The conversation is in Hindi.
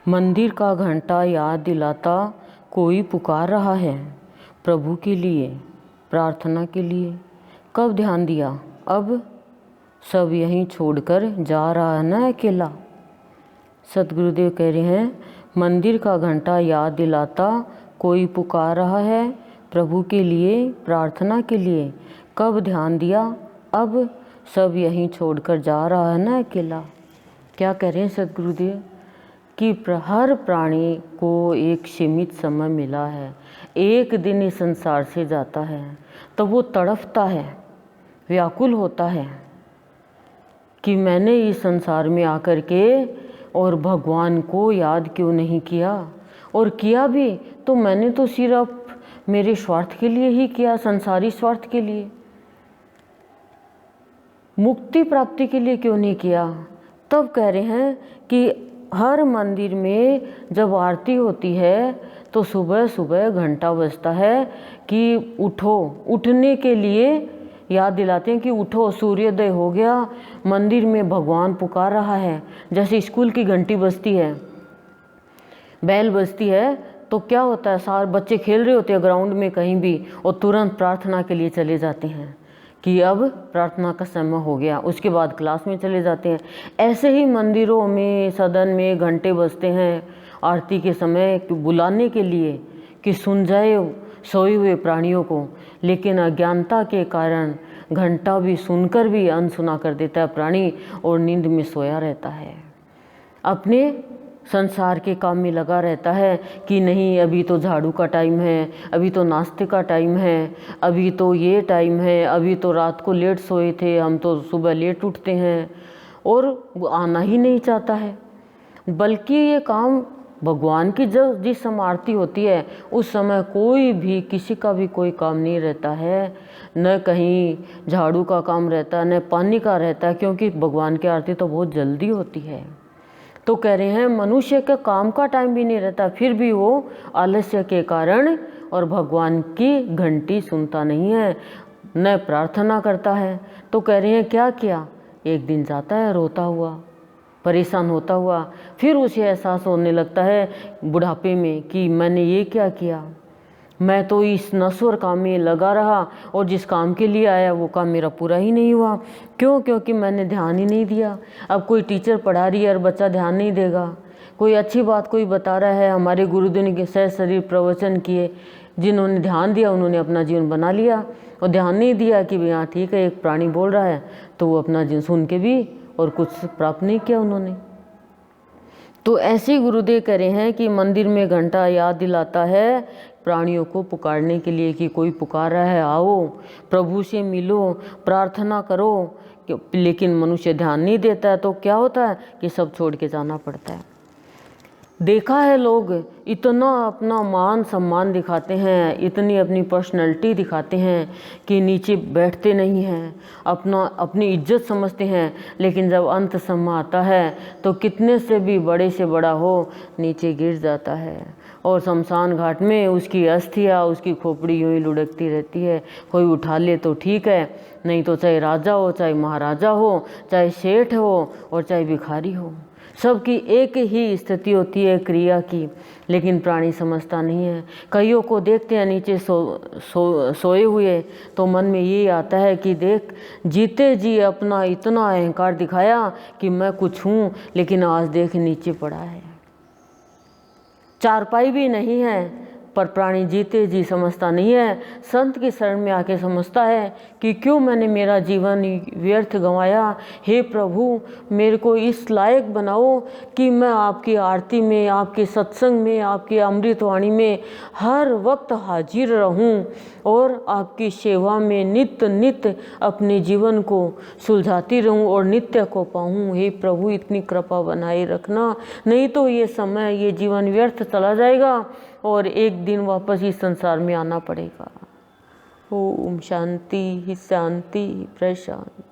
मंदिर का घंटा याद दिलाता कोई पुकार रहा है प्रभु के लिए, प्रार्थना के लिए। कब ध्यान दिया, अब सब यहीं छोड़कर जा रहा है ना अकेला। सतगुरुदेव कह रहे हैं, मंदिर का घंटा याद दिलाता कोई पुकार रहा है प्रभु के लिए, प्रार्थना के लिए। कब ध्यान दिया, अब सब यहीं छोड़कर जा रहा है ना अकेला। क्या कह रहे हैं सतगुरुदेव कि हर प्राणी को एक सीमित समय मिला है, एक दिन इस संसार से जाता है तो वो तड़फता है, व्याकुल होता है कि मैंने इस संसार में आकर के और भगवान को याद क्यों नहीं किया, और किया भी तो मैंने तो सिर्फ मेरे स्वार्थ के लिए ही किया, संसारी स्वार्थ के लिए, मुक्ति प्राप्ति के लिए क्यों नहीं किया। तब कह रहे हैं कि हर मंदिर में जब आरती होती है तो सुबह सुबह घंटा बजता है कि उठो, उठने के लिए याद दिलाते हैं कि उठो, सूर्योदय हो गया, मंदिर में भगवान पुकार रहा है। जैसे स्कूल की घंटी बजती है, बैल बजती है तो क्या होता है, सारे बच्चे खेल रहे होते हैं ग्राउंड में कहीं भी और तुरंत प्रार्थना के लिए चले जाते हैं कि अब प्रार्थना का समय हो गया, उसके बाद क्लास में चले जाते हैं। ऐसे ही मंदिरों में, सदन में घंटे बजते हैं आरती के समय बुलाने के लिए कि सुन जाए सोए हुए प्राणियों को, लेकिन अज्ञानता के कारण घंटा भी सुनकर भी अनसुना कर देता है प्राणी और नींद में सोया रहता है, अपने संसार के काम में लगा रहता है कि नहीं अभी तो झाड़ू का टाइम है, अभी तो नाश्ते का टाइम है, अभी तो ये टाइम है, अभी तो रात को लेट सोए थे, हम तो सुबह लेट उठते हैं, और वो आना ही नहीं चाहता है। बल्कि ये काम भगवान की जब जिस समय आरती होती है उस समय कोई भी किसी का भी कोई काम नहीं रहता है, न कहीं झाड़ू का काम रहता है, न पानी का रहता है, क्योंकि भगवान की आरती तो बहुत जल्दी होती है। तो कह रहे हैं मनुष्य के काम का टाइम भी नहीं रहता, फिर भी वो आलस्य के कारण और भगवान की घंटी सुनता नहीं है, न प्रार्थना करता है। तो कह रहे हैं क्या किया, एक दिन जाता है रोता हुआ, परेशान होता हुआ, फिर उसे एहसास होने लगता है बुढ़ापे में कि मैंने ये क्या किया, मैं तो इस नश्वर काम में लगा रहा और जिस काम के लिए आया वो काम मेरा पूरा ही नहीं हुआ। क्यों? क्योंकि मैंने ध्यान ही नहीं दिया। अब कोई टीचर पढ़ा रही है और बच्चा ध्यान नहीं देगा, कोई अच्छी बात कोई बता रहा है, हमारे गुरुदेव ने सह शरीर प्रवचन किए, जिन्होंने ध्यान दिया उन्होंने अपना जीवन बना लिया, और ध्यान नहीं दिया कि भैया ठीक है एक प्राणी बोल रहा है, तो वो अपना जीवन सुन के भी और कुछ प्राप्त नहीं किया उन्होंने। तो ऐसे गुरुदेव कह रहे हैं कि मंदिर में घंटा याद दिलाता है प्राणियों को पुकारने के लिए कि कोई पुकार रहा है, आओ प्रभु से मिलो, प्रार्थना करो, लेकिन मनुष्य ध्यान नहीं देता है। तो क्या होता है कि सब छोड़ के जाना पड़ता है। देखा है लोग इतना अपना मान सम्मान दिखाते हैं, इतनी अपनी पर्सनैलिटी दिखाते हैं कि नीचे बैठते नहीं हैं, अपनी इज्जत समझते हैं, लेकिन जब अंत समय आता है तो कितने से भी बड़े से बड़ा हो नीचे गिर जाता है, और शमशान घाट में उसकी अस्थियाँ, उसकी खोपड़ी यूँ ही लुढ़कती रहती है। कोई उठा ले तो ठीक है, नहीं तो चाहे राजा हो, चाहे महाराजा हो, चाहे सेठ हो और चाहे भिखारी हो, सबकी एक ही स्थिति होती है क्रिया की, लेकिन प्राणी समझता नहीं है। कईयों को देखते हैं नीचे सोए हुए तो मन में ये आता है कि देख जीते जी अपना इतना अहंकार दिखाया कि मैं कुछ हूँ, लेकिन आज देख नीचे पड़ा है, चारपाई भी नहीं है, पर प्राणी जीते जी समझता नहीं है। संत की शरण में आके समझता है कि क्यों मैंने मेरा जीवन व्यर्थ गंवाया। हे प्रभु मेरे को इस लायक बनाओ कि मैं आपकी आरती में, आपके सत्संग में, आपकी अमृतवाणी में हर वक्त हाजिर रहूं और आपकी सेवा में नित्य नित्य अपने जीवन को सुलझाती रहूं और नित्य को पाऊं। हे प्रभु इतनी कृपा बनाए रखना, नहीं तो ये समय, ये जीवन व्यर्थ चला जाएगा और एक दिन वापस इस संसार में आना पड़ेगा। ओम शांति ही शांति प्रशांति।